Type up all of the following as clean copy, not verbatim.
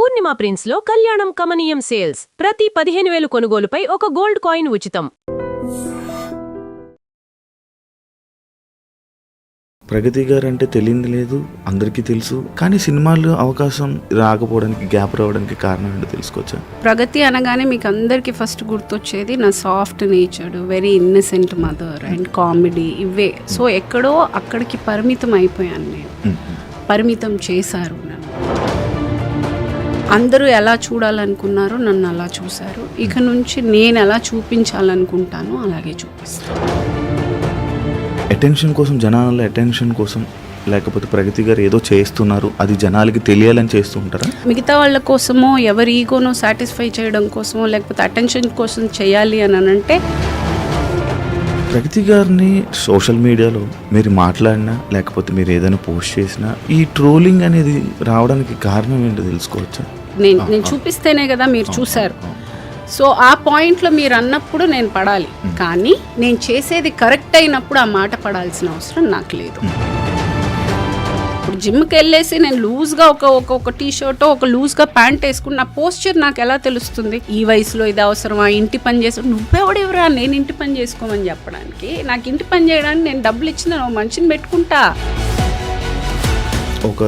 పూర్ణిమ prince లో కళ్యాణం కమనీయం సేల్స్. ప్రతి 15,000 కొనుగోలుపై ఒక గోల్డ్ కాయిన్ ఉచితం. ప్రగతి గారు అంటే తెలియదు లేదు, అందరికీ తెలుసు. కానీ సినిమాల్లో అవకాశం రాకపోవడానికి, గ్యాప్ రావడానికి కారణం ఏంటో తెలుసుకోవచ్చా? ప్రగతి అనగానే మీకు అందరికీ ఫస్ట్ గుర్తొచ్చేది నా soft natured, very innocent mother and comedy, ఇవే. సో ఎక్కడో అక్కడికి పరిమితం అయిపోయాను నేను. పరిమితం చేశారు నన్ను. అందరూ ఎలా చూడాలనుకున్నారో నన్ను అలా చూశారు. ఇక నుంచి నేను ఎలా చూపించాలనుకుంటానో అలాగే చూపిస్తాను. అటెన్షన్ కోసం, జనాల అటెన్షన్ కోసం, లేకపోతే ప్రగతి గారు ఏదో చేస్తున్నారు అది జనాలకి తెలియాలని చేస్తూ ఉంటారా? మిగతా వాళ్ళ కోసమో, ఎవరి ఈగోనో సాటిస్ఫై చేయడం కోసమో, లేకపోతే అటెన్షన్ కోసం చేయాలి అని అంటే, ప్రగతి గారిని సోషల్ మీడియాలో మీరు మాట్లాడినా, లేకపోతే మీరు ఏదైనా పోస్ట్ చేసినా ఈ ట్రోలింగ్ అనేది రావడానికి కారణం ఏంటో తెలుసుకోవచ్చా? నేను చూపిస్తేనే కదా మీరు చూశారు. సో ఆ పాయింట్లో మీరు అన్నప్పుడు నేను పడాలి, కానీ నేను చేసేది కరెక్ట్ అయినప్పుడు ఆ మాట పడాల్సిన అవసరం నాకు లేదు. ఇప్పుడు జిమ్కి వెళ్ళేసి నేను లూజ్గా ఒక టీ షర్ట్, ఒక లూజ్గా ప్యాంట్ వేసుకుని నా పోస్చర్ నాకు ఎలా తెలుస్తుంది? ఈ వయసులో ఇది అవసరమా? ఇంటి పని చేసు, నువ్వెవడెవరా నేను ఇంటి పని చేసుకోమని చెప్పడానికి? నాకు ఇంటి పని చేయడానికి నేను డబ్బులు ఇచ్చిన మనిషిని పెట్టుకుంటా. ఒక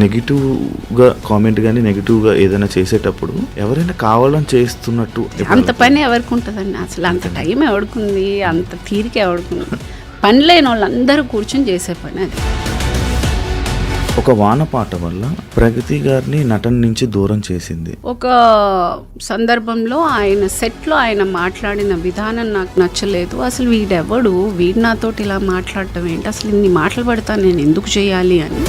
నెగిటివ్గా కామెంట్ కానీ, నెగిటివ్గా ఏదైనా చేసేటప్పుడు ఎవరైనా కావాలని చేస్తున్నట్టు అంత పని ఎవరికి ఉంటుందండి? అసలు అంత టైం ఎవడుకుంది, అంత తీరిక ఎవడుకుంది? పని లేని వాళ్ళందరూ కూర్చొని చేసే పని అది. ఒక వానపాట వల్ల ప్రగతి గారిని నటన నుంచి దూరం చేసింది. ఒక సందర్భంలో ఆయన సెట్లో ఆయన మాట్లాడిన విధానం నాకు నచ్చలేదు. అసలు వీడెవడు, వీడు నాతోటి ఇలా మాట్లాడటం ఏంటి, అసలు ఇన్ని మాటలు పడతా నేను ఎందుకు చేయాలి అని.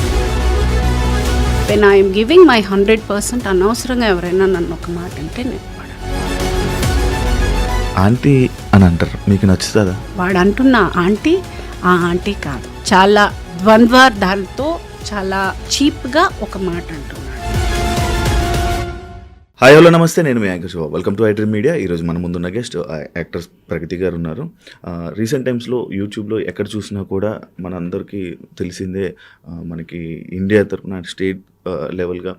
వెన్ ఐఎమ్ గివింగ్ మై 100%, అనవసరంగా ఎవరైనా నన్ను ఒక మాట అంటే నేను ఆంటీ అని అంటారు, మీకు నచ్చుతుందా? వాడు అంటున్నా ఆంటీ, ఆ ఆంటీ కాదు, చాలా ద్వంద్వార్థాలతో చాలా చీప్గా ఒక మాట అంటున్నాడు. హాయ్ హలో నమస్తే, నేను మీ anchor Shiva. Welcome to iDream media. ఈరోజు మన ముందున్న గెస్ట్ యాక్టర్ ప్రగతి గారు ఉన్నారు. రీసెంట్ టైమ్స్లో యూట్యూబ్లో ఎక్కడ చూసినా కూడా మనందరికీ తెలిసిందే, మనకి ఇండియా తరఫున స్టేట్ లెవెల్గా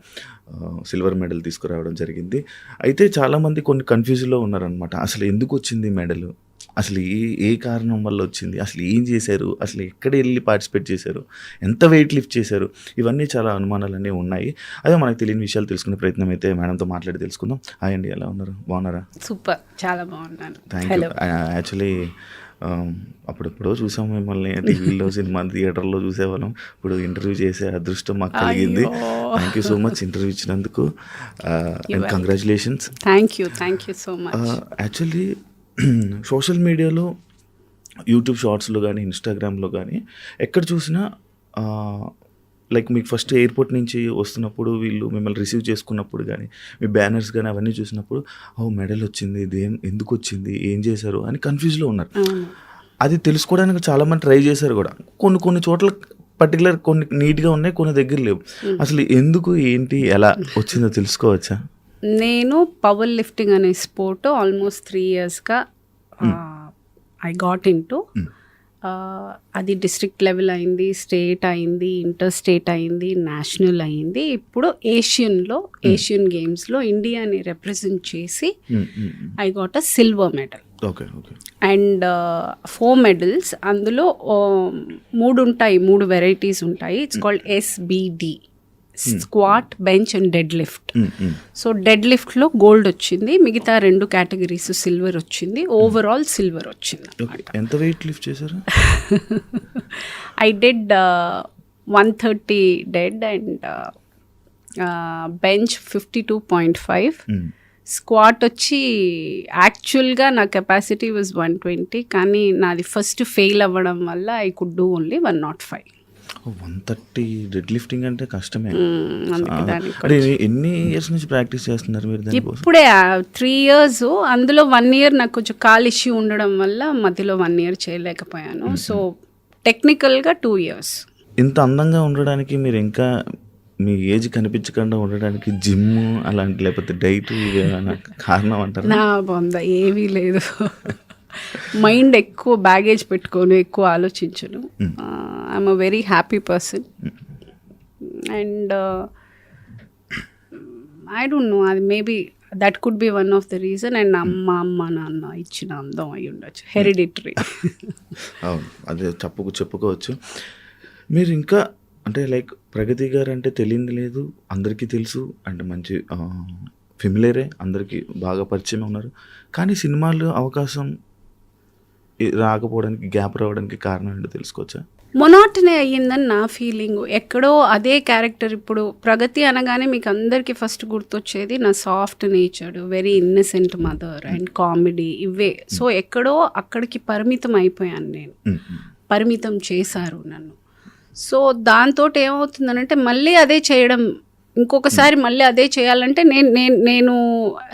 సిల్వర్ మెడల్ తీసుకురావడం జరిగింది. అయితే చాలామంది కొన్ని కన్ఫ్యూజన్లో ఉన్నారనమాట. అసలు ఎందుకు వచ్చింది మెడల్, అసలు ఏ కారణం వల్ల వచ్చింది, అసలు ఏం చేశారు, అసలు ఎక్కడ వెళ్ళి పార్టిసిపేట్ చేశారు, ఎంత వెయిట్ లిఫ్ట్ చేశారు, ఇవన్నీ చాలా అనుమానాలన్నీ ఉన్నాయి. అదే మనకు తెలియని విషయాలు తెలుసుకునే ప్రయత్నం అయితే మేడంతో మాట్లాడి తెలుసుకుందాం. హాయ్ అండి, ఎలా ఉన్నారు? బాగున్నారా? సూపర్, చాలా బాగున్నాను. Thank you. యాక్చువల్లీ అప్పుడెప్పుడో చూసాం మిమ్మల్ని టీవీలో, సినిమా థియేటర్లో చూసేవాళ్ళం. ఇప్పుడు ఇంటర్వ్యూ చేసే అదృష్టం మాకు కలిగింది. Thank you so much interview ఇచ్చినందుకు and congratulations. Thank you so much. Actually social మీడియాలో, యూట్యూబ్ షార్ట్స్లో కానీ, ఇన్స్టాగ్రామ్లో కానీ ఎక్కడ చూసినా లైక్ మీకు ఫస్ట్ ఎయిర్పోర్ట్ నుంచి వస్తున్నప్పుడు వీళ్ళు మిమ్మల్ని రిసీవ్ చేసుకున్నప్పుడు కానీ, మీ బ్యానర్స్ కానీ అవన్నీ చూసినప్పుడు మెడల్ వచ్చింది, ఇది ఎందుకు వచ్చింది, ఏం చేశారు అని కన్ఫ్యూజ్లో ఉన్నారు. అది తెలుసుకోవడానికి చాలామంది ట్రై చేశారు కూడా. కొన్ని చోట్ల పర్టికులర్ కొన్ని నీట్గా ఉన్నాయి, కొన్ని దగ్గర లేవు. అసలు ఎందుకు, ఏంటి, ఎలా వచ్చిందో తెలుసుకోవచ్చా? నేను పవర్ లిఫ్టింగ్ అనే స్పోర్ట్ ఆల్మోస్ట్ 3 yearsగా ఐ గాట్ ఇంటూ. అది డిస్ట్రిక్ట్ లెవెల్ అయింది, స్టేట్ అయింది, ఇంటర్ స్టేట్ అయింది, నేషనల్ అయింది. ఇప్పుడు ఏషియన్ గేమ్స్లో ఇండియాని రిప్రజెంట్ చేసి I got a silver medal. And 4 medals. అందులో 3 వెరైటీస్ ఉంటాయి. It's called SBD, squat, bench and dead lift. So dead లిఫ్ట్లో గోల్డ్ వచ్చింది, మిగతా 2 కేటగిరీస్ సిల్వర్ వచ్చింది. ఓవరాల్ సిల్వర్ వచ్చింది. ఎంత వెయిట్ లిఫ్ట్ చేశారు? I did 130 dead and bench 52.5. Squat వచ్చి యాక్చువల్గా నా కెపాసిటీ వాజ్ 120, కానీ నాది ఫస్ట్ ఫెయిల్ అవ్వడం వల్ల I could do only 105. 130 dead lifting అంటే కష్టమే. ఎన్ని ఇయర్స్ నుంచి ప్రాక్టీస్ చేస్తున్నారు మీరు? ఇప్పుడే 3 years. అందులో 1 year నాకు కొంచెం కాల్ ఇష్యూ ఉండడం వల్ల మధ్యలో 1 year చేయలేకపోయాను. సో టెక్నికల్గా 2 years. ఇంత అందంగా ఉండడానికి మీరు ఇంకా మీ ఏజ్ కనిపించకుండా ఉండడానికి జిమ్ అలాంటి, లేకపోతే డైట్ కారణం అంటారు? నా బొంద ఏమీ లేదు. మైండ్ ఎక్కువ బ్యాగేజ్ పెట్టుకోను, ఎక్కువ ఆలోచించను. I'm a very happy person. And I don't know, అది maybe that could be one of the reason. And అమ్మ నాన్న ఇచ్చిన అందం అయి ఉండొచ్చు, హెరిడిటరీ. అవును, అదే చెప్పుకోవచ్చు. మీరు ఇంకా అంటే లైక్ ప్రగతి గారు అంటే తెలియదు లేదు, అందరికీ తెలుసు, అంటే మంచి ఫెమిలియరే, అందరికీ బాగా పరిచయం ఉన్నారు. కానీ సినిమాలు అవకాశం రాకపోవడానికి, గ్యాప్ రావడానికి కారణం ఏంటో తెలుసుకోవచ్చా? మొనాటనీ అయ్యిందని నా ఫీలింగ్. ఎక్కడో అదే క్యారెక్టర్. ఇప్పుడు ప్రగతి అనగానే మీకు అందరికీ ఫస్ట్ గుర్తొచ్చేది నా soft natured, very innocent mother and comedy, ఇవే. సో ఎక్కడో అక్కడికి పరిమితం అయిపోయాను నేను, పరిమితం చేశారు నన్ను. సో దాంతో ఏమవుతుందనంటే మళ్ళీ అదే చేయడం, ఇంకొకసారి మళ్ళీ అదే చేయాలంటే నేను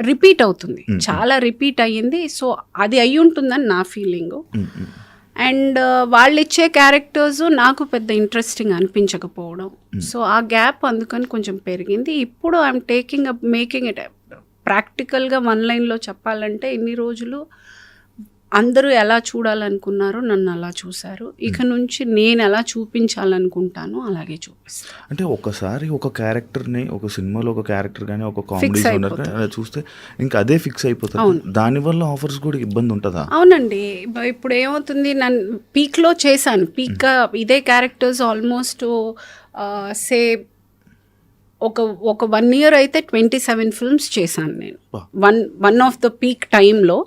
రిపీట్ అవుతుంది, చాలా రిపీట్ అయ్యింది. సో అది అయి ఉంటుందని నా ఫీలింగు. అండ్ వాళ్ళు ఇచ్చే క్యారెక్టర్స్ నాకు పెద్ద ఇంట్రెస్టింగ్ అనిపించకపోవడం, సో ఆ గ్యాప్ అందుకని కొంచెం పెరిగింది. ఇప్పుడు ఐఎమ్ మేకింగ్ ఇట్ ప్రాక్టికల్గా వన్ లైన్లో చెప్పాలంటే, ఇన్ని రోజులు అందరూ ఎలా చూడాలనుకున్నారో నన్ను అలా చూశారు. ఇక నుంచి నేను ఎలా చూపించాలనుకుంటానో అలాగే చూపిస్తాను. అంటే ఒకసారి ఒక క్యారెక్టర్ని, ఒక సినిమాలో ఒక క్యారెక్టర్ కానీ, ఒక కామెడీ జోనర్ కానీ చూస్తే ఇంకా అదే ఫిక్స్ అయిపోతుంది. దానివల్ల ఆఫర్స్ కూడా ఇబ్బంది ఉంటుందా? అవునండి. ఇప్పుడు ఏమవుతుంది, నన్ను పీక్లో చేశాను, పీక్గా ఇదే క్యారెక్టర్స్ ఆల్మోస్ట్ సే ఒక 1 year అయితే 27 films చేశాను నేను. వన్ ఆఫ్ ద పీక్ టైంలో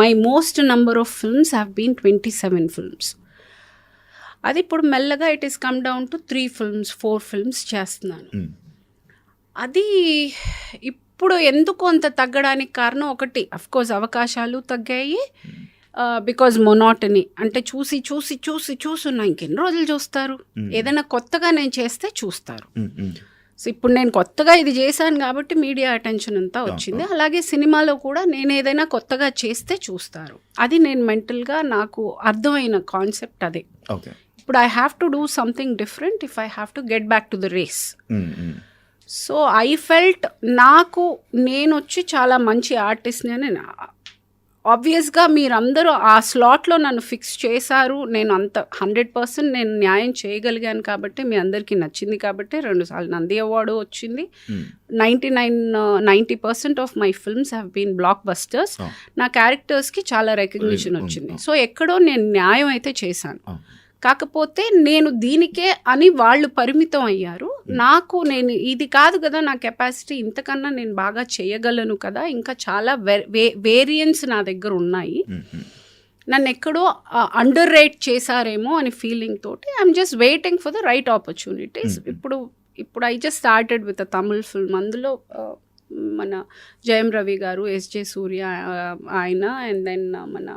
my most number of films have been 27 films. అది ఇప్పుడు మెల్లగా it is come down to 3 films 4 films చేస్తున్నాను. అది ఇప్పుడు ఎందుకు అంత తగ్గడానికి కారణం ఒకటి, అఫ్కోర్స్ అవకాశాలు తగ్గాయి, బికాజ్ మొనాటనీ. అంటే చూస్తున్నా, ఇంకెన్ని రోజులు చూస్తారు? ఏదైనా కొత్తగా నేను చేస్తే చూస్తారు. సో ఇప్పుడు నేను కొత్తగా ఇది చేశాను కాబట్టి మీడియా అటెన్షన్ అంతా వచ్చింది. అలాగే సినిమాలో కూడా నేను ఏదైనా కొత్తగా చేస్తే చూస్తారు. అది నేను మెంటల్గా నాకు అర్థమైన కాన్సెప్ట్ అదే. ఇప్పుడు I have to do something different if I have to get back to the race. So I felt నేను వచ్చి చాలా మంచి ఆర్టిస్ట్ని అని. ఆబ్వియస్గా మీరందరూ ఆ స్లాట్లో నన్ను ఫిక్స్ చేశారు, నేను అంత 100% నేను న్యాయం చేయగలిగాను కాబట్టి, మీ అందరికీ నచ్చింది కాబట్టి 2 సార్లు నంది అవార్డు వచ్చింది. 90% of my films have been blockbusters. నా క్యారెక్టర్స్కి చాలా రికగ్నిషన్ వచ్చింది. సో ఎక్కడో నేను న్యాయం అయితే చేశాను. కాకపోతే నేను దీనికే అని వాళ్ళు పరిమితం అయ్యారు. నేను ఇది కాదు కదా నా కెపాసిటీ, ఇంతకన్నా నేను బాగా చేయగలను కదా, ఇంకా చాలా వేరియంట్స్ నా దగ్గర ఉన్నాయి, నన్ను ఎక్కడో అండర్ రేట్ చేశారేమో అని ఫీలింగ్ తోటి I'm just waiting for the right opportunities. ఇప్పుడు I just started with a Tamil film. అందులో మన జయం రవి గారు, ఎస్జే సూర్య ఆయన, అండ్ దెన్ మన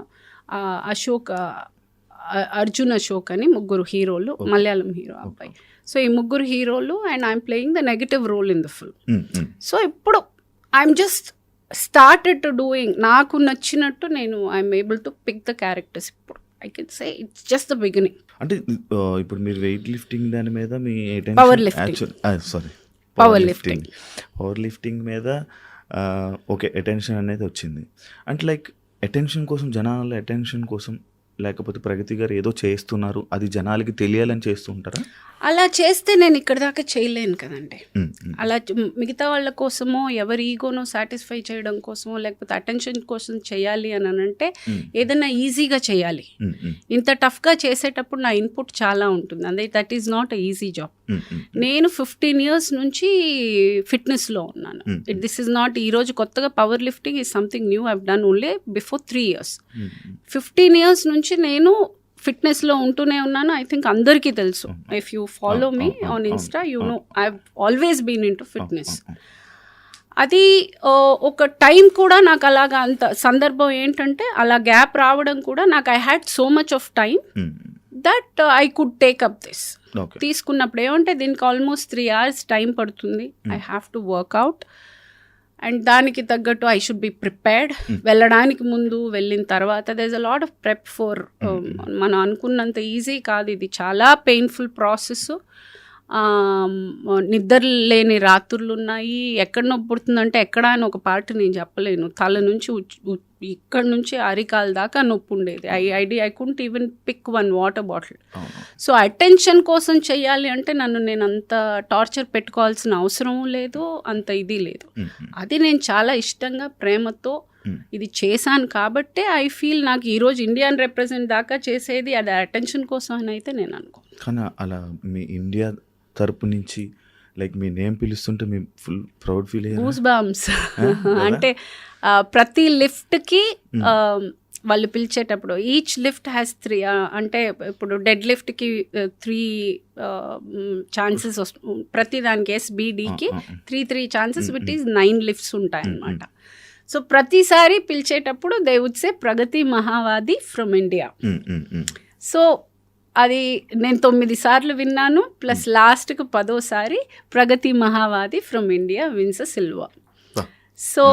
అర్జున్ అశోక్ అని 3 హీరోలు, మలయాళం హీరో అబ్బాయి. సో ఈ 3 హీరోలు, and I'm playing the negative role in the film. So ఇప్పుడు I'm just started to doing, నాకు నచ్చినట్టు I'm able to pick the characters. ఇప్పుడు I can say it's just the beginning. అంటే ఇప్పుడు మీరు వెయిట్ లిఫ్టింగ్ దాని మీద మీ పవర్ లిఫ్టింగ్ మీద ఓకే అటెన్షన్ అనేది వచ్చింది. అంటే లైక్ అటెన్షన్ కోసం, జనాల అటెన్షన్ కోసం, లేకపోతే ప్రగతి గారు ఏదో చేస్తున్నారు అది జనాలకి తెలియాలని చేస్తూ ఉంటారా? అలా చేస్తే నేను ఇక్కడ దాకా చేయలేను కదండి. అలా మిగతా వాళ్ళ కోసమో, ఎవరి ఈగోనో సాటిస్ఫై చేయడం కోసమో, లేకపోతే అటెన్షన్ కోసం చేయాలి అని అంటే ఏదైనా ఈజీగా చేయాలి. ఇంత టఫ్గా చేసేటప్పుడు నా ఇన్పుట్ చాలా ఉంటుంది. అదే that is not a easy job. నేను 15 years నుంచి ఫిట్నెస్లో ఉన్నాను. దిస్ ఈజ్ నాట్ ఈరోజు కొత్తగా power lifting is something new. I've done only before 3 years. 15 years నుంచి నేను ఫిట్నెస్లో ఉంటూనే ఉన్నాను. ఐ థింక్ అందరికీ తెలుసు. If you follow me on Insta you know I have always been into fitness. అది ఒక టైం కూడా నాకు అలాగా, అంత సందర్భం ఏంటంటే అలా గ్యాప్ రావడం కూడా నాకు I had so much of time that I could take up this. తీసుకున్నప్పుడు ఏమంటే దీనికి ఆల్మోస్ట్ 3 hours టైం పడుతుంది. I have to workout and దానికి తగ్గట్టు ఐ షుడ్ బి ప్రిపేర్డ్. వెళ్ళడానికి ముందు, వెళ్ళిన తర్వాత there is a lot of prep for. మనం అనుకున్నంత ఈజీ కాదు, ఇది చాలా పెయిన్ఫుల్ ప్రాసెస్. నిద్ర లేని రాత్రులు ఉన్నాయి. ఎక్కడ నొప్పి పుడుతుందంటే ఎక్కడ అని ఒక పార్ట్ నేను చెప్పలేను. తల నుంచి ఇక్కడ నుంచి అరికాల దాకా నొప్పి ఉండేది. I can't even pick 1 water bottle. So attention కోసం చెయ్యాలి అంటే నేను అంత టార్చర్ పెట్టుకోవాల్సిన అవసరం లేదు, అంత ఇది లేదు. అది నేను చాలా ఇష్టంగా ప్రేమతో ఇది చేశాను కాబట్టే ఐ ఫీల్ నాకు ఈరోజు ఇండియాని రిప్రజెంట్ దాకా చేసేది అది అటెన్షన్ కోసం అని అయితే నేను అనుకో. కానీ అలా మీ ఇండియా తరపు నుంచి లైక్ మీ నేమ్ పిలుస్తుంటే మీ ఫుల్ ప్రౌడ్ ఫీల్ అయ్యారు. గూస్ బంప్స్ అంటే ప్రతి లిఫ్ట్కి వాళ్ళు పిలిచేటప్పుడు ఈచ్ లిఫ్ట్ హ్యాస్ 3 అంటే ఇప్పుడు డెడ్ లిఫ్ట్కి 3 ఛాన్సెస్ ప్రతి దానికి SBDకి 3 ఛాన్సెస్ విట్ ఈస్ 9 లిఫ్ట్స్ ఉంటాయన్నమాట. సో ప్రతిసారి పిలిచేటప్పుడు they would say Pragati Mahavadi from India. So అది నేను 9 సార్లు విన్నాను, ప్లస్ లాస్ట్కి 10వ Pragati Mahavadi from India wins silver. So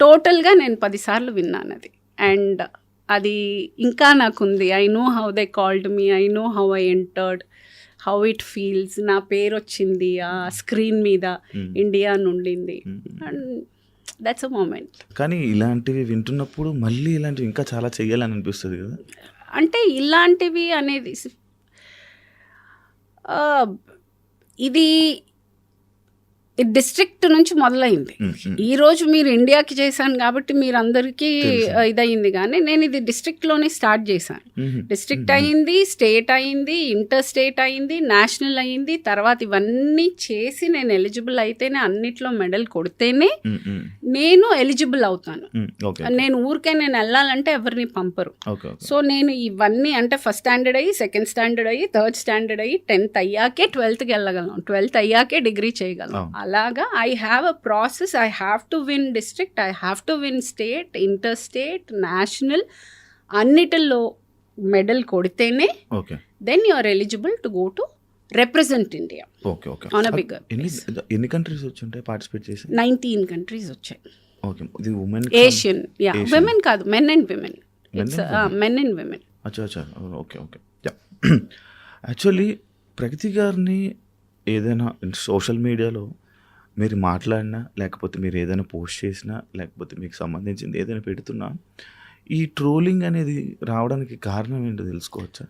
టోటల్గా నేను 10 సార్లు విన్నాను అది. అండ్ అది ఇంకా నాకుంది. I know how they called me, I know how I entered, how it feels. నా పేరు వచ్చింది ఆ స్క్రీన్ మీద, ఇండియా నుండింది. And that's a moment. కానీ ఇలాంటివి వింటున్నప్పుడు మళ్ళీ ఇలాంటివి ఇంకా చాలా చెయ్యాలని అనిపిస్తుంది కదా. అంటే ఇలాంటివి అనేది ఇది డిస్ట్రిక్ట్ నుంచి మొదలైంది. ఈరోజు మీరు ఇండియాకి చేశాను కాబట్టి మీరు అందరికీ ఇదయింది, కానీ నేను ఇది డిస్ట్రిక్ట్లోనే స్టార్ట్ చేశాను. డిస్ట్రిక్ట్ అయింది, స్టేట్ అయింది, ఇంటర్ స్టేట్ అయింది, నేషనల్ అయింది. తర్వాత ఇవన్నీ చేసి నేను ఎలిజిబుల్ అయితేనే, అన్నిట్లో మెడల్ కొడితేనే నేను ఎలిజిబుల్ అవుతాను. నేను ఊరికే నేను వెళ్ళాలంటే ఎవరిని పంపరు. సో నేను ఇవన్నీ అంటే ఫస్ట్ స్టాండర్డ్ అయ్యి, సెకండ్ స్టాండర్డ్ అయ్యి, థర్డ్ స్టాండర్డ్ అయ్యి, 10th అయ్యాకే 12thకి వెళ్ళగలను, 12th అయ్యాకే డిగ్రీ చేయగలను. అలాగా I have a process. I have to win district, I have to win state, inter state, national, అన్నిటిలో మెడల్ కొడితేనే then you are eligible to go to represent India on a bigger. ఎన్ని countries వచ్చి participate చేసి? 19 countries వచ్చాయి. Asian, women కాదు, men and women. It's men and women. Okay. Actually Pragati గారిని ఏదైనా social మీడియాలో మీరు మాట్లాడినా, లేకపోతే మీరు ఏదైనా పోస్ట్ చేసినా, లేకపోతే మీకు సంబంధించింది ఏదైనా పెడుతున్నా, ఈ ట్రోలింగ్ అనేది రావడానికి కారణం ఏంటో తెలుసుకోవచ్చా?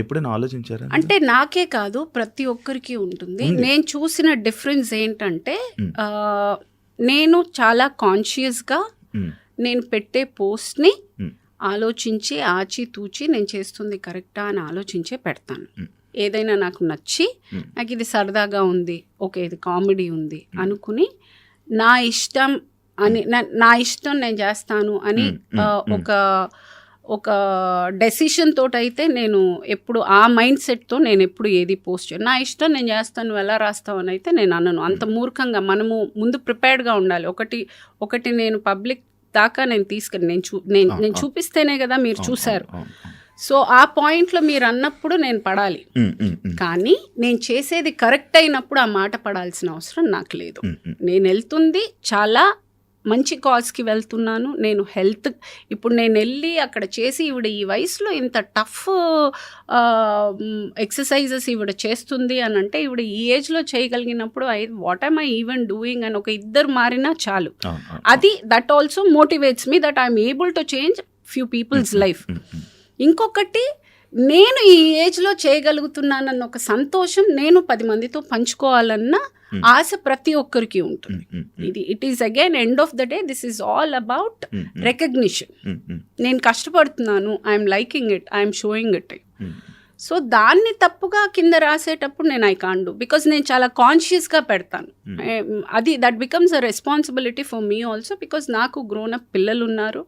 ఎప్పుడైనా ఆలోచించారా? అంటే నాకే కాదు, ప్రతి ఒక్కరికి ఉంటుంది. నేను చూసిన డిఫరెన్స్ ఏంటంటే నేను చాలా కాన్షియస్గా నేను పెట్టే పోస్ట్ని ఆలోచించి ఆచితూచి నేను చేస్తుంది కరెక్టా అని ఆలోచించే పెడతాను. ఏదైనా నాకు నచ్చి నాకు ఇది సరదాగా ఉంది, ఓకే ఇది కామెడీ ఉంది అనుకుని నా ఇష్టం అని నా ఇష్టం నేను చేస్తాను అని ఒక డెసిషన్ తోటైతే నేను ఎప్పుడు ఆ మైండ్ సెట్తో నేను ఎప్పుడు ఏది పోస్ట్ చేయను. నా ఇష్టం నేను చేస్తాను, నువ్వు ఎలా రాస్తావు అని అయితే నేను అనను. అంత మూర్ఖంగా మనము ముందు ప్రిపేర్డ్గా ఉండాలి. ఒకటి నేను పబ్లిక్ దాకా నేను తీసుకెళ్ళి నేను చూపిస్తేనే కదా మీరు చూశారు. సో ఆ పాయింట్లో మీరు అన్నప్పుడు నేను పడాలి, కానీ నేను చేసేది కరెక్ట్ అయినప్పుడు ఆ మాట పడాల్సిన అవసరం నాకు లేదు. నేను వెళ్తుంది చాలా మంచి కాజ్కి వెళ్తున్నాను. నేను హెల్త్ ఇప్పుడు నేను వెళ్ళి అక్కడ చేసి ఈవిడ ఈ వయసులో ఇంత టఫ్ ఎక్సర్సైజెస్ ఈవిడ చేస్తుంది అని అంటే, ఈవిడ ఈ ఏజ్లో చేయగలిగినప్పుడు what I'm I even doing అని ఒక ఇద్దరు మారినా చాలు. అది that also motivates me that I'm able to change few people's life. ఇంకొకటి, నేను ఈ ఏజ్లో చేయగలుగుతున్నానన్న ఒక సంతోషం నేను 10 మందితో పంచుకోవాలన్న ఆశ ప్రతి ఒక్కరికి ఉంటుంది. It is again end of the day this is all about recognition. నేను కష్టపడుతున్నాను, I'm liking it, I'm showing it. So దాన్ని తప్పుగా కింద రాసేటప్పుడు నేను ఐ కాంట్ డూ, బికాజ్ నేను చాలా కాన్షియస్గా పెడతాను. అది that becomes a responsibility for me also, because నాకు గ్రోన్ అప్ పిల్లలు ఉన్నారు.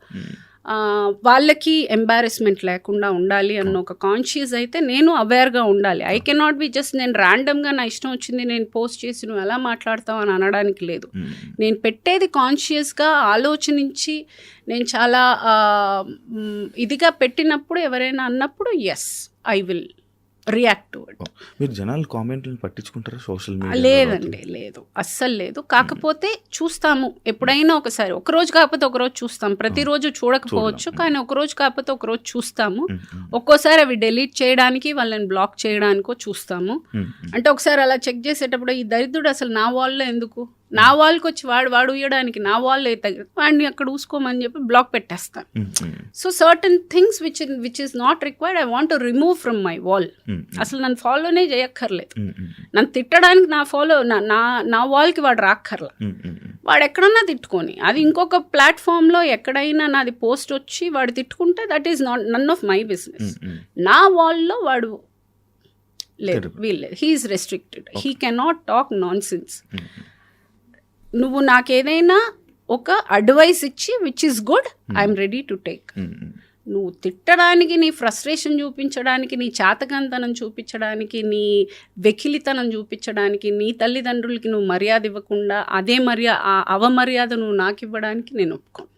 వాళ్ళకి ఎంబారెస్మెంట్ లేకుండా ఉండాలి అన్న ఒక కాన్షియస్ అయితే నేను అవేర్గా ఉండాలి. ఐ కెనాట్ బి జస్ట్ నేను ర్యాండమ్గా నా ఇష్టం వచ్చింది నేను పోస్ట్ చేసి నువ్వు ఎలా మాట్లాడతావు అని అనడానికి లేదు. నేను పెట్టేది కాన్షియస్గా ఆలోచించి నేను చాలా ఇదిగా పెట్టినప్పుడు ఎవరైనా అన్నప్పుడు yes I will react to it. మీరు జనాలు కామెంట్లను పట్టించుకుంటారా సోషల్ మీడియా? లేదండి, లేదు, అస్సలు లేదు. కాకపోతే చూస్తాము ఎప్పుడైనా ఒకసారి, ఒకరోజు కాకపోతే ఒకరోజు చూస్తాం. ప్రతిరోజు చూడకపోవచ్చు, కానీ ఒకరోజు కాకపోతే ఒకరోజు చూస్తాము. ఒక్కోసారి అవి డెలీట్ చేయడానికి, వాళ్ళని బ్లాక్ చేయడానికో చూస్తాము. అంటే ఒకసారి అలా చెక్ చేసేటప్పుడు ఈ దరిద్రుడు అసలు నా వాల్లో ఎందుకు, నా వాళ్ళకి వచ్చి వాడు ఉయ్యడానికి నా వాళ్ళు వాడిని అక్కడ ఊసుకోమని చెప్పి బ్లాక్ పెట్టేస్తాను. So certain things which is not required I want to remove from my wall. అసలు నన్ను ఫాలోనే చేయక్కర్లేదు. నన్ను తిట్టడానికి నా వాల్కి వాడు రాక్కర్లా. వాడు ఎక్కడన్నా తిట్టుకొని, అది ఇంకొక ప్లాట్ఫామ్లో ఎక్కడైనా నాది పోస్ట్ వచ్చి వాడు తిట్టుకుంటే that is not none of my business. నా వాల్లో వాడు లేదు, వీల్లేదు, he's restricted, he cannot talk nonsense. నువ్వు నాకేదైనా ఒక అడ్వైస్ ఇచ్చి which is good, I'm ready to take. నువ్వు తిట్టడానికి, నీ ఫ్రస్ట్రేషన్ చూపించడానికి, నీ చాతకంతనం చూపించడానికి, నీ వెకిలితనం చూపించడానికి, నీ తల్లిదండ్రులకి నువ్వు మర్యాద ఇవ్వకుండా అదే అవమర్యాద నువ్వు నాకు ఇవ్వడానికి నేను ఒప్పుకోను.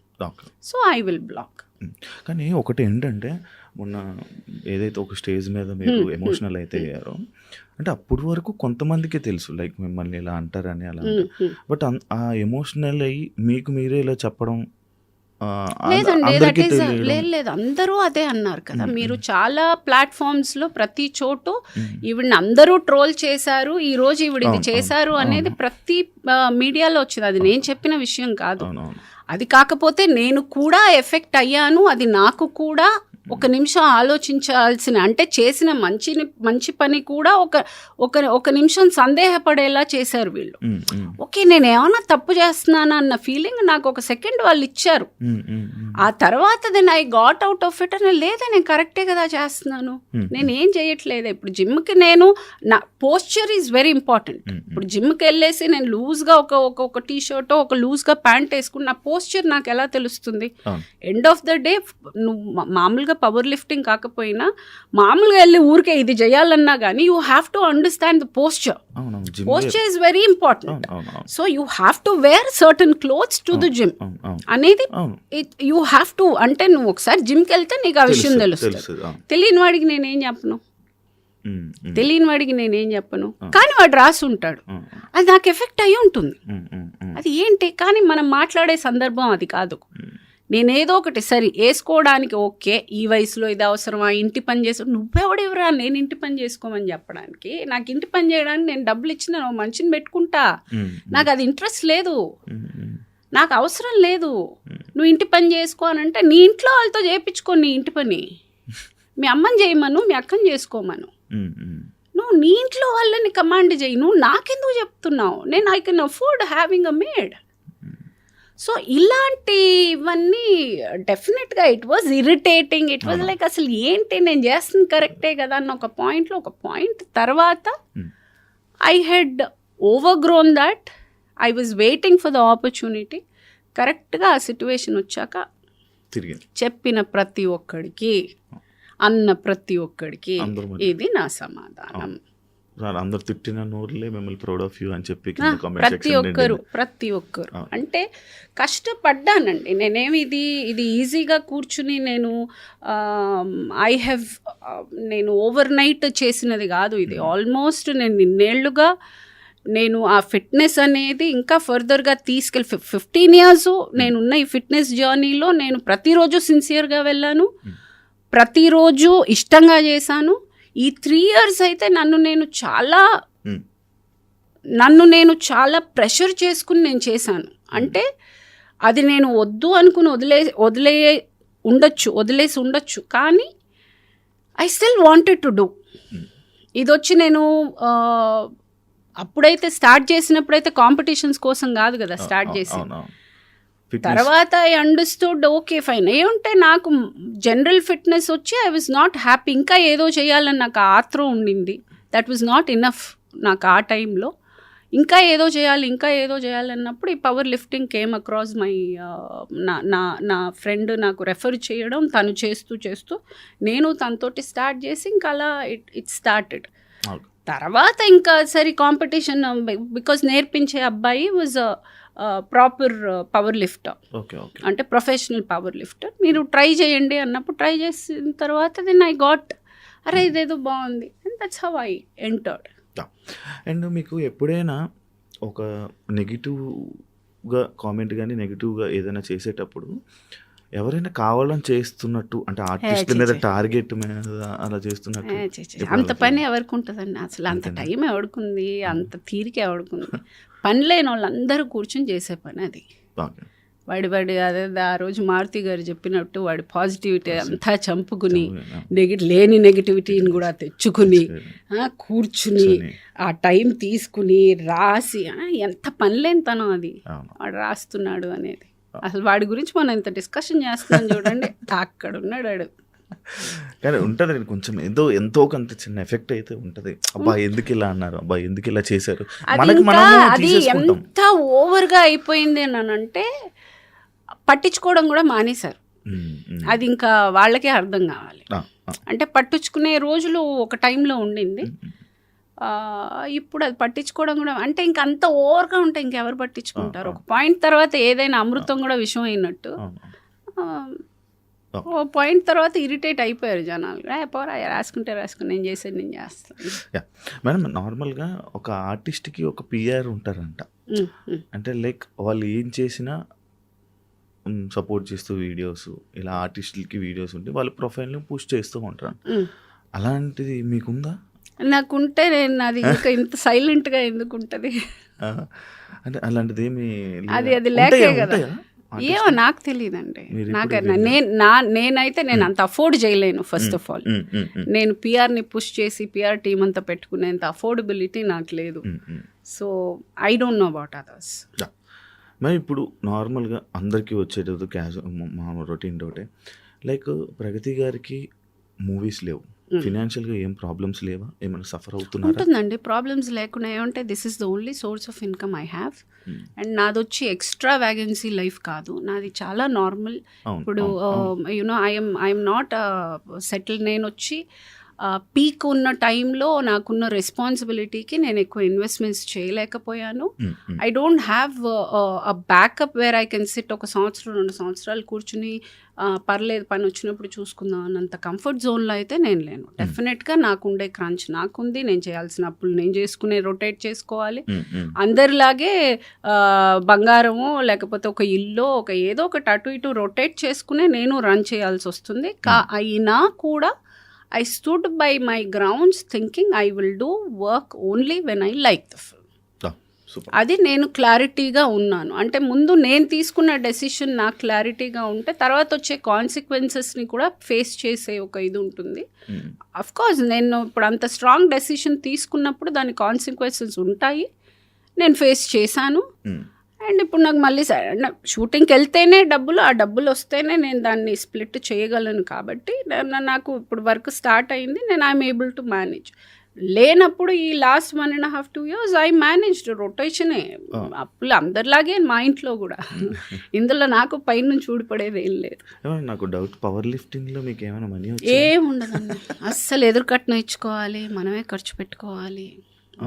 So I will block. కానీ ఒకటి ఏంటంటే, మొన్న ఏదైతే ఒక స్టేజ్ మీద మీరు ఎమోషనల్ అయితే అయ్యారో, అంటే అప్పటి వరకు కొంతమందికే తెలుసు లైక్ మిమ్మల్ని ఇలా అంటారని అలా, బట్ ఆ ఎమోషనల్ అయ్యి మీకు మీరే ఇలా చెప్పడం లేదండి, లేదు, అందరూ అదే అన్నారు కదా. మీరు చాలా ప్లాట్ఫామ్స్లో ప్రతి చోటు ఈవిడ్ని అందరూ ట్రోల్ చేశారు, ఈ రోజు ఈవిడ ఇది చేశారు అనేది ప్రతి మీడియాలో వచ్చింది. అది నేను చెప్పిన విషయం కాదు. అది కాకపోతే నేను కూడా ఎఫెక్ట్ అయ్యాను. అది నాకు కూడా ఒక నిమిషం ఆలోచించాల్సిన, అంటే చేసిన మంచి పని కూడా ఒక నిమిషం సందేహపడేలా చేశారు వీళ్ళు. ఓకే, నేను ఏమైనా తప్పు చేస్తున్నానా అన్న ఫీలింగ్ నాకు ఒక సెకండ్ వాళ్ళు ఇచ్చారు. ఆ తర్వాత then I got out of it. అని లేదా నేను కరెక్టే కదా చేస్తున్నాను, నేను ఏం చేయట్లేదు. ఇప్పుడు జిమ్కి నేను నా పోస్చర్ ఈజ్ వెరీ ఇంపార్టెంట్. ఇప్పుడు జిమ్కి వెళ్ళేసి నేను లూజ్గా ఒక టీ షర్ట్ ఒక లూజ్గా ప్యాంట్ వేసుకుని నా పోస్చర్ నాకు ఎలా తెలుస్తుంది? ఎండ్ ఆఫ్ ద డే నువ్వు మామూలుగా పవర్ లిఫ్టింగ్ కాకపోయినా మామూలుగా వెళ్ళి ఊరికే ఇది చేయాలన్నా కానీ you have to understand the posture. Posture is very important. So you have to wear certain clothes to the gym అనేది యూ హ్యావ్ టు. అంటే నువ్వు ఒకసారి జిమ్కి వెళ్తే నీకు ఆ విషయం తెలుస్తుంది. తెలియని వాడికి నేనేం చెప్పను, కానీ వాడు రాసి ఉంటాడు, అది నాకు ఎఫెక్ట్ అయ్యి ఉంటుంది. అది ఏంటి, కానీ మనం మాట్లాడే సందర్భం అది కాదు. నేనేదో ఒకటి సరి వేసుకోవడానికి ఓకే, ఈ వయసులో ఇది అవసరమా, ఇంటి పని చేసి నువ్వెవడెవరా నేను ఇంటి పని చేసుకోమని చెప్పడానికి? నాకు ఇంటి పని చేయడానికి నేను డబ్బులు ఇచ్చిన మనిషిని పెట్టుకుంటా, నాకు అది ఇంట్రెస్ట్ లేదు, నాకు అవసరం లేదు. నువ్వు ఇంటి పని చేసుకో అని అంటే నీ ఇంట్లో వాళ్ళతో చేయించుకో నీ ఇంటి పని. మీ అమ్మని చేయమను, మీ అక్కని చేసుకోమను. నువ్వు నీ ఇంట్లో వాళ్ళని కమాండ్ చేయి. నువ్వు నాకెందుకు చెప్తున్నావు? నేను I can afford having a made. So ఇలాంటివన్నీ డెఫినెట్గా it was irritating. It was like అసలు ఏంటి నేను చేస్తుంది కరెక్టే కదా అన్న ఒక పాయింట్ తర్వాత I had overgrown that. I was waiting for the opportunity. కరెక్ట్గా ఆ సిచ్యువేషన్ వచ్చాక చెప్పిన ప్రతి ఒక్కడికి, అన్న ప్రతి ఒక్కడికి ఇది నా సమాధానం. అందరు తిట్టిన నోరులే మిమ్మల్ని ప్రౌడ్ ఆఫ్ యూ అని చెప్పి ప్రతి ఒక్కరు అంటే కష్టపడ్డానండి. నేనేమి ఇది ఈజీగా కూర్చుని నేను ఓవర్ నైట్ చేసినది కాదు. ఇది ఆల్మోస్ట్ నేను ఇన్నేళ్లుగా నేను ఆ ఫిట్నెస్ అనేది ఇంకా ఫర్దర్గా 15 years నేనున్న ఈ ఫిట్నెస్ జర్నీలో నేను ప్రతిరోజు సిన్సియర్గా వెళ్ళాను, ప్రతిరోజు ఇష్టంగా చేశాను. ఈ 3 years అయితే నన్ను నేను చాలా ప్రెషర్ చేసుకుని నేను చేశాను. అంటే అది నేను వద్దు అనుకుని వదిలేసి ఉండొచ్చు, కానీ I still wanted to do. ఇది వచ్చి నేను అప్పుడైతే స్టార్ట్ చేసినప్పుడైతే కాంపిటీషన్స్ కోసం కాదు కదా స్టార్ట్ చేసి. తర్వాత ఐ అండర్స్టూడ్ ఓకే ఫైన్ ఏముంటే నాకు జనరల్ ఫిట్నెస్ వచ్చి ఐ వాజ్ నాట్ హ్యాపీ. ఇంకా ఏదో చేయాలని నాకు ఆత్రం ఉండింది. దట్ వాజ్ నాట్ ఇనఫ్ నాకు ఆ టైంలో. ఇంకా ఏదో చేయాలన్నప్పుడు ఈ power lifting came across my నా ఫ్రెండ్ నాకు రెఫర్ చేయడం, తను చేస్తూ నేను తనతోటి స్టార్ట్ చేసి ఇంకా అలా ఇట్ స్టార్టెడ్. తర్వాత ఇంకా సరే కాంపిటీషన్, బికాజ్ నేర్పించే అబ్బాయి వాజ్ ప్రాపర్ పవర్ లిఫ్టర్, అంటే ప్రొఫెషనల్ పవర్ లిఫ్టర్. మీరు ట్రై చేయండి అన్నప్పుడు ట్రై చేసిన తర్వాత దెన్ ఐ గాట్, అరే ఇదేదో బాగుంది. And that's how I entered. And మీకు ఎప్పుడైనా ఒక నెగిటివ్గా కామెంట్ కానీ నెగిటివ్గా ఏదైనా చేసేటప్పుడు ఎవరైనా కావాలని చేస్తున్నట్టు అంటే ఆర్టిస్ట్ల మీద టార్గెట్ మీద అలా చేస్తున్నట్టు అంత పని ఎవరికి ఉంటుందండి అసలు? అంత టైం ఎవడుకుంది, అంత తీరిక ఎవడుకుంది? పని లేని వాళ్ళందరూ కూర్చొని చేసే పని అది. వాడి అదే ఆ రోజు మారుతి గారు చెప్పినట్టు వాడి పాజిటివిటీ అంతా చంపుకుని లేని నెగిటివిటీని కూడా తెచ్చుకుని కూర్చుని ఆ టైం తీసుకుని రాసి ఎంత పనిలేనితనం అది వాడు రాస్తున్నాడు అనేది. అసలు వాడి గురించి మనం ఇంత డిస్కషన్ చేస్తున్నాం చూడండి, అక్కడ ఉన్నాడు వాడు. కానీ ఉంటుంది కొంచెం ఎంతో కొంత చిన్న ఎఫెక్ట్ అయితే ఉంటుంది. అబ్బా ఎందుకు ఇలా అన్నారు, అబ్బా ఎందుకు ఇలా చేశారు, అది ఎంత ఓవర్గా అయిపోయింది అని అంటే పట్టించుకోవడం కూడా మానేశారు. అది ఇంకా వాళ్ళకే అర్థం కావాలి. అంటే పట్టించుకునే రోజులు ఒక టైంలో ఉండింది, ఇప్పుడు అది పట్టించుకోవడం కూడా అంటే ఇంక అంత ఓవర్గా ఉంటే ఇంకెవరు పట్టించుకుంటారు? ఒక పాయింట్ తర్వాత ఏదైనా అమృతం కూడా విషం అయినట్టు ఓ పాయింట్ తర్వాత ఇరిటేట్ అయిపోయారు జనాలు. పోరా రాసుకుంటే రాసుకుని నేను చేసేది నేను చేస్తాను. మేడం నార్మల్గా ఒక ఆర్టిస్ట్కి ఒక పిఆర్ ఉంటారంట, అంటే లైక్ వాళ్ళు ఏం చేసినా సపోర్ట్ చేస్తూ వీడియోస్ ఇలా ఆర్టిస్టులకి వీడియోస్ ఉంటే వాళ్ళ ప్రొఫైల్ని పుష్ చేస్తూ ఉంటారు. అలాంటిది మీకుందా? నాకుంటే నేను అది ఇంకా ఇంత సైలెంట్గా ఎందుకు ఉంటుంది? అంటే అలాంటిది ఏమి అది లేకే కదా. ఏమో నాకు తెలియదండి. నేనైతే నేను అంత అఫోర్డ్ చేయలేను. ఫస్ట్ ఆఫ్ ఆల్ నేను పిఆర్ని పుష్ చేసి పిఆర్ టీమ్ అంతా పెట్టుకునేంత అఫోర్డబిలిటీ నాకు లేదు. So I don't know about others. మరి ఇప్పుడు నార్మల్గా అందరికీ వచ్చేటప్పుడు మామూలు రొటీన్ డౌటే, లైక్ ప్రగతి గారికి మూవీస్ లేవు, ఫినాన్షియల్గా ఏం ప్రాబ్లమ్స్ లేవా, ఏమైనా సఫర్ అవుతున్నారు? ఉంటుందండి, ప్రాబ్లమ్స్ లేకుండా ఏమంటే this is the only source of income I have. And నాది వచ్చి ఎక్స్ట్రా వ్యాగెన్సీ లైఫ్ కాదు, నాది చాలా నార్మల్. ఇప్పుడు యునో ఐఎమ్ నాట్ సెటిల్. నేను వచ్చి పీక్ ఉన్న టైంలో నాకున్న రెస్పాన్సిబిలిటీకి నేను ఎక్కువ ఇన్వెస్ట్మెంట్స్ చేయలేకపోయాను. I don't have a backup where I can SIT ఒక సంవత్సరం 2 సంవత్సరాలు కూర్చుని పర్లేదు పని వచ్చినప్పుడు చూసుకుందాం అన్నంత కంఫర్ట్ జోన్లో అయితే నేను లేను. డెఫినెట్గా నాకుండే క్రంచ్ నాకుంది, నేను చేయాల్సిన అప్పులు నేను చేసుకునే రొటేట్ చేసుకోవాలి. అందరిలాగే బంగారము లేకపోతే ఒక ఇల్లు ఒక ఏదో ఒకటి అటు ఇటు రొటేట్ చేసుకునే నేను రన్ చేయాల్సి వస్తుంది. అయినా కూడా I stood by my grounds thinking I will do work only when I like the film. అది నేను క్లారిటీగా ఉన్నాను. అంటే ముందు నేను తీసుకున్న డెసిషన్ నాకు క్లారిటీగా ఉంటే తర్వాత వచ్చే కాన్సిక్వెన్సెస్ని కూడా ఫేస్ చేసే ఒక ఇది ఉంటుంది. అఫ్కోర్స్ నేను ఇప్పుడు అంత స్ట్రాంగ్ డెసిషన్ తీసుకున్నప్పుడు దాని కాన్సిక్వెన్సెస్ ఉంటాయి, నేను ఫేస్ చేశాను. అండ్ ఇప్పుడు నాకు మళ్ళీ షూటింగ్కి వెళ్తేనే డబ్బులు, ఆ డబ్బులు వస్తేనే నేను దాన్ని స్ప్లిట్ చేయగలను. కాబట్టి నాకు ఇప్పుడు వర్క్ స్టార్ట్ అయింది, నేను ఐఎమ్ ఏబుల్ టు మేనేజ్. లేనప్పుడు ఈ లాస్ట్ 1.5 2 years ఐ మేనేజ్డ్ రొటేషనే. అప్పులు అందరిలాగే మా ఇంట్లో కూడా. ఇందులో నాకు పైనుంచి ఊడిపడేది ఏం లేదు. నాకు డౌట్, పవర్ లిఫ్టింగ్లో మీకు ఏమైనా మనీ ఏముండదండి, అస్సలు ఎదురుకట్నం ఇచ్చుకోవాలి, మనమే ఖర్చు పెట్టుకోవాలి,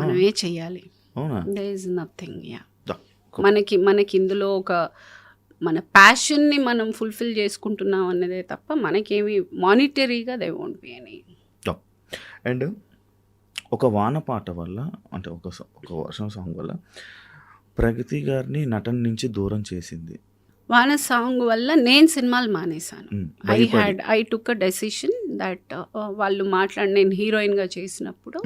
మనమే చెయ్యాలి. There is nothing. యా మనకి ఇందులో ఒక మన ప్యాషన్ని మనం ఫుల్ఫిల్ చేసుకుంటున్నాం అన్నదే తప్ప మనకేమి మానిటరీగా they won't be any. And ఒక వాన పాట వల్ల అంటే ఒక వర్షం సాంగ్ వల్ల ప్రగతి గారిని నటన నుంచి దూరం చేసింది. వాన సాంగ్ వల్ల నేను సినిమాలు మానేశాను. I took a decision that వాళ్ళు నేను హీరోయిన్గా చేసినప్పుడు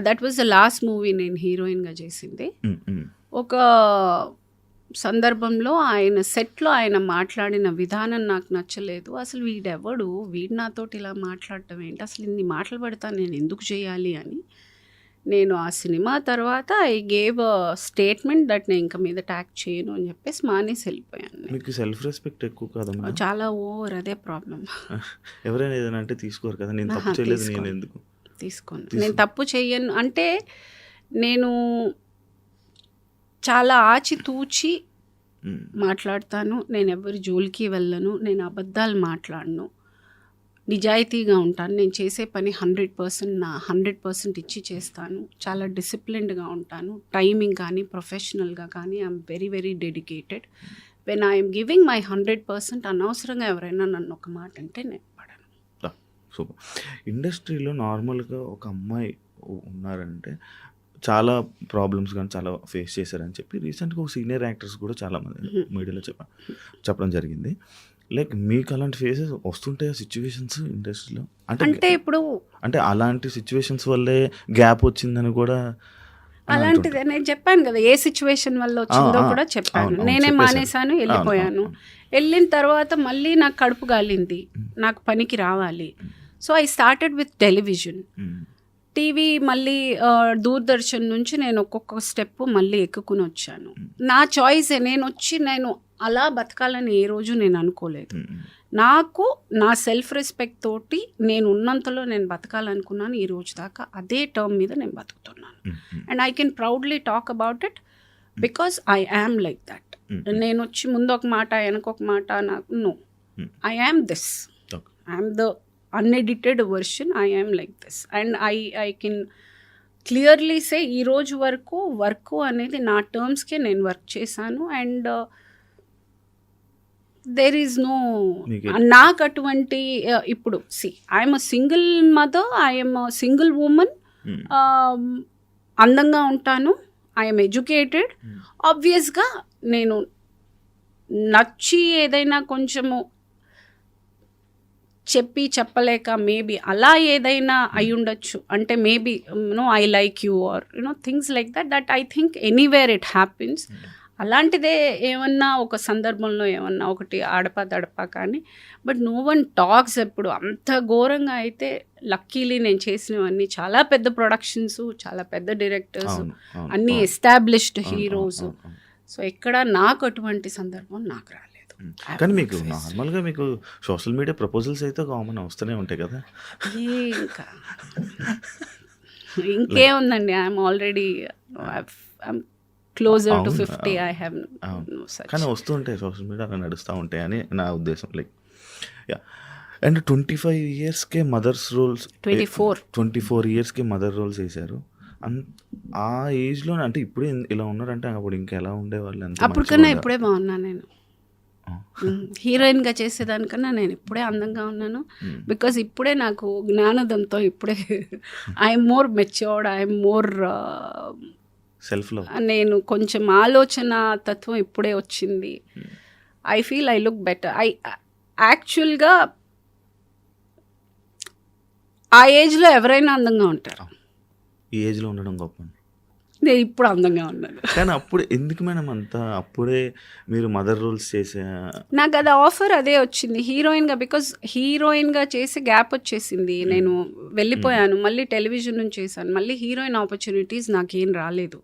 that was the last movie నేను హీరోయిన్గా చేసింది. ఒక సందర్భంలో ఆయన సెట్లో ఆయన మాట్లాడిన విధానం నాకు నచ్చలేదు. అసలు వీడు నాతోటి ఇలా మాట్లాడటం ఏంటి, అసలు ఇన్ని మాటలు పడతా నేను ఎందుకు చేయాలి అని నేను ఆ సినిమా తర్వాత I gave a statement that నేను ఇంకా మీద ట్యాక్ చేయను అని చెప్పేసి మానేసి వెళ్ళిపోయాను. మీకు సెల్ఫ్ రెస్పెక్ట్ ఎక్కువ కదా? చాలా ఓవర్, అదే ప్రాబ్లం. ఎవరైనా ఏదైనా అంటే తీసుకోరు కదా, నేను తప్పు చేయలేదు, నేను ఎందుకు తీసుకోను, నేను తప్పు చేయను అంటే నేను చాలా ఆచితూచి మాట్లాడతాను. నేను ఎవరి జోలికి వెళ్ళను, నేను అబద్ధాలు మాట్లాడను, నిజాయితీగా ఉంటాను. నేను చేసే పని 100% నా 100% ఇచ్చి చేస్తాను. చాలా డిసిప్లిన్డ్గా ఉంటాను. టైమింగ్ కానీ ప్రొఫెషనల్గా కానీ I'm very very dedicated. When I'm giving my 100% అనవసరంగా ఎవరైనా నన్ను ఒక మాట అంటే నేను పడను. సూపర్. ఇండస్ట్రీలో నార్మల్గా ఒక అమ్మాయి ఉన్నారంటే చాలా ప్రాబ్లమ్స్ కానీ చాలా ఫేస్ చేశారని చెప్పి రీసెంట్గా ఒక సీనియర్ యాక్టర్స్ కూడా చాలామంది మీడియాలో చెప్పడం జరిగింది. లైక్ మీకు అలాంటి ఫేసెస్ వస్తుంటాయి సిచ్యువేషన్స్ ఇండస్ట్రీలో? అంటే ఇప్పుడు అంటే అలాంటి సిచ్యువేషన్స్ వల్లే గ్యాప్ వచ్చిందని కూడా అలాంటిదే నేను చెప్పాను కదా, ఏ సిచ్యువేషన్ వల్ల వచ్చిందో కూడా చెప్పాను. నేనే మానేశాను, వెళ్ళిపోయాను. వెళ్ళిన తర్వాత మళ్ళీ నాకు కడుపు గాలింది, నాకు పనికి రావాలి. So I started with television. TV మళ్ళీ దూరదర్శన్ నుంచి నేను ఒక్కొక్క స్టెప్ మళ్ళీ ఎక్కుకుని వచ్చాను. నా చాయిసే. నేను అలా బతకాలని ఏ రోజు నేను అనుకోలేదు. నాకు నా సెల్ఫ్ రెస్పెక్ట్ తోటి నేను ఉన్నంతలో నేను బతకాలనుకున్నాను. ఈ రోజు దాకా అదే టర్మ్ మీద నేను బతుకుతున్నాను. And I can proudly talk about it because I am like that. నేను వచ్చి ముందు ఒక మాట వెనకొక మాట, నాకు no, I am this, I am the unedited version, I am like this. And I can clearly say ఈ రోజు వరకు వర్క్ అనేది నా టర్మ్స్కే నేను వర్క్ చేశాను. అండ్ దేర్ ఈజ్ నో, నాకు అటువంటి ఇప్పుడు I'm a single mother, I'm a single women, అందంగా ఉంటాను, ఐఎమ్ ఎడ్యుకేటెడ్. ఆబ్వియస్గా నేను నచ్చి ఏదైనా కొంచెము చెప్పలేక మేబీ అలా ఏదైనా అయి ఉండొచ్చు. అంటే maybe I like you are things like that I think anywhere it happens. అలాంటిదే ఏమన్నా ఒక సందర్భంలో ఏమన్నా ఒకటి ఆడపా దడపా కానీ, బట్ నో వన్ టాక్స్. ఎప్పుడు అంత ఘోరంగా అయితే లక్కీలీ నేను చేసినవన్నీ చాలా పెద్ద ప్రొడక్షన్స్, చాలా పెద్ద డైరెక్టర్స్, అన్నీ ఎస్టాబ్లిష్డ్ హీరోస్. సో ఎక్కడ నాకు అటువంటి సందర్భం నాకు రాలేదు. కానీ మీకు నార్మల్గా మీకు సోషల్ మీడియా ప్రపోజల్స్ అయితే కామన్ వస్తూనే ఉంటాయి కదా? ఇంకా ఇంకేముందండి, I'm already closer to 50. I have కానీ వస్తూ ఉంటాయి సోషల్ మీడియా, అలా నడుస్తూ ఉంటాయి అని నా ఉద్దేశం. Like yeah. అండ్ 25 yearsకే మదర్స్ రోల్స్, 24 yearsకే మదర్ రోల్స్ వేశారు. ఆ ఏజ్లో అంటే ఇప్పుడు ఇలా ఉన్నారంటే అప్పుడు ఇంకా ఎలా ఉండేవాళ్ళు? అప్పటికన్నా ఇప్పుడే బాగున్నాను నేను. హీరోయిన్గా చేసేదానికన్నా నేను ఇప్పుడే అందంగా ఉన్నాను. బికాజ్ ఇప్పుడే నాకు జ్ఞానోదంతో ఇప్పుడే I'm more matured, I'm more self love. నేను కొంచెం ఆలోచన తత్వం ఇప్పుడే వచ్చింది. I feel I look better. యాక్చువల్గా ఆ ఏజ్లో ఎవరైనా అందంగా ఉంటారు. ఈ ఏజ్లో ఉండడం గొప్ప. నేను ఇప్పుడు అందంగా ఉన్నాను. కానీ అప్పుడు ఎందుకు మేడం అంతా అప్పుడే మీరు మదర్ రోల్స్ చేసే? నాకు అది ఆఫర్ అదే వచ్చింది హీరోయిన్గా. బికాజ్ హీరోయిన్గా చేసి గ్యాప్ వచ్చేసింది, నేను వెళ్ళిపోయాను. మళ్ళీ టెలివిజన్ నుంచి చేశాను, మళ్ళీ హీరోయిన్ ఆపర్చునిటీస్ నాకేం రాలేదు.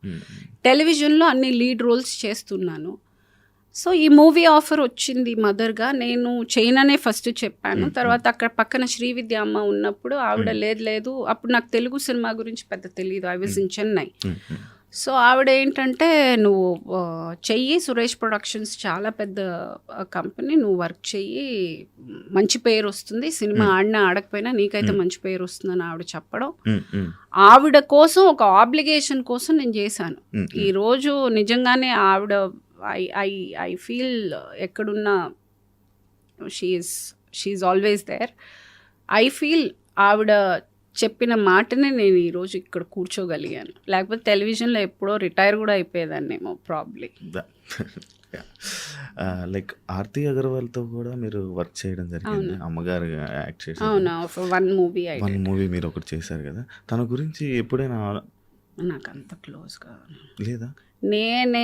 టెలివిజన్లో అన్ని లీడ్ రోల్స్ చేస్తున్నాను. సో ఈ మూవీ ఆఫర్ వచ్చింది మదర్గా. నేను చేయననే ఫస్ట్ చెప్పాను. తర్వాత అక్కడ పక్కన శ్రీవిద్య అమ్మ ఉన్నప్పుడు ఆవిడ లేదు, అప్పుడు నాకు తెలుగు సినిమా గురించి పెద్ద తెలియదు, I was in Chennai. So ఆవిడ ఏంటంటే, నువ్వు చెయ్యి, సురేష్ ప్రొడక్షన్స్ చాలా పెద్ద కంపెనీ, నువ్వు వర్క్ చెయ్యి, మంచి పేరు వస్తుంది, సినిమా ఆడినా ఆడకపోయినా నీకైతే మంచి పేరు వస్తుందని ఆవిడ చెప్పడం. ఆవిడ కోసం ఒక ఆబ్లిగేషన్ కోసం నేను చేశాను. ఈరోజు నిజంగానే ఆవిడ I feel ఎక్కడున్నా she is always there. I feel ఆవిడ చెప్పిన మాటనే నేను ఈరోజు ఇక్కడ కూర్చోగలిగాను. లేకపోతే టెలివిజన్లో ఎప్పుడో రిటైర్ కూడా అయిపోయేదాన్నేమో ప్రాబ్లీ. లైక్ ఆర్తి అగర్వాల్తో కూడా మీరు వర్క్ చేయడం జరిగింది, అమ్మగారు యాక్ట్ చేశారు. అవునా, వన్ మూవీ మీరు ఒకటి చేశారు కదా. తన గురించి ఎప్పుడైనా నాకు అంత క్లోజ్గా లేదా? నేనే